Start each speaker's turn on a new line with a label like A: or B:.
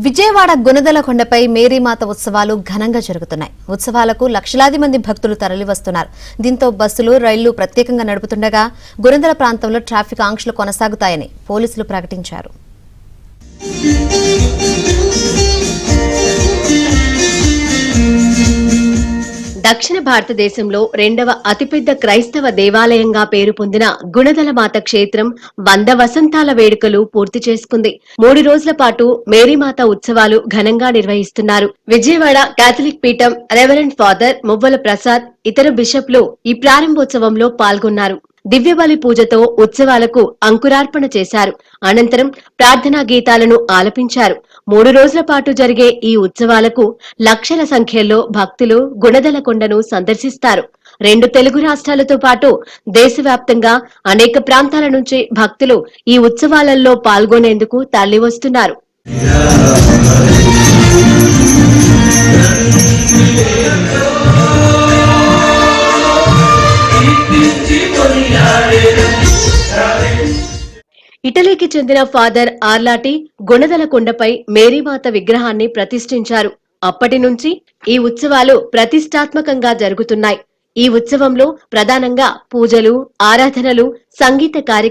A: విజయవాడ గుణదలకొండపై మేరీమాత ఉత్సవాలు ఘనంగా జరుగుతున్నాయి. ఉత్సవాలకు లక్షలాది మంది భక్తులు తరలివస్తున్నారు. దీంతో బస్సులు, రైళ్లు ప్రత్యేకంగా నడుపుతుండగా గుణదల ప్రాంతంలో ట్రాఫిక్ ఆంక్షలు కొనసాగుతాయని పోలీసులు ప్రకటించారు.
B: దక్షిణ భారతదేశంలో రెండవ అతిపెద్ద క్రైస్తవ దేవాలయంగా పేరు పొందిన గుణదలమాత క్షేత్రం 100 వసంతాల వేడుకలు పూర్తి చేసుకుంది. 3 రోజుల పాటు మేరీమాత ఉత్సవాలు ఘనంగా నిర్వహిస్తున్నారు. విజయవాడ కేథలిక్ పీఠం రెవరెండ్ ఫాదర్ మువ్వల ప్రసాద్, ఇతర బిషప్లు ఈ ప్రారంభోత్సవంలో పాల్గొన్నారు. దివ్యబలి పూజతో ఉత్సవాలకు అంకురార్పణ చేశారు. అనంతరం ప్రార్థనా గీతాలను ఆలపించారు. 3 రోజుల పాటు జరిగే ఈ ఉత్సవాలకు లక్షల సంఖ్యలో భక్తులు గుణదలకొండను సందర్శిస్తారు. 2 తెలుగు రాష్ట్రాలతో పాటు దేశవ్యాప్తంగా అనేక ప్రాంతాల నుంచి భక్తులు ఈ ఉత్సవాలలో పాల్గొనేందుకు తరలివస్తున్నారు. ఇటలీకి చెందిన ఫాదర్ ఆర్లాటి గుణదలకొండపై మేరీమాత విగ్రహాన్ని ప్రతిష్ఠించారు. అప్పటి నుంచి ఈ ఉత్సవాలు ప్రతిష్టాత్మకంగా జరుగుతున్నాయి. ఈ ఉత్సవంలో ప్రధానంగా పూజలు, ఆరాధనలు, సంగీత కార్యక్రమాలు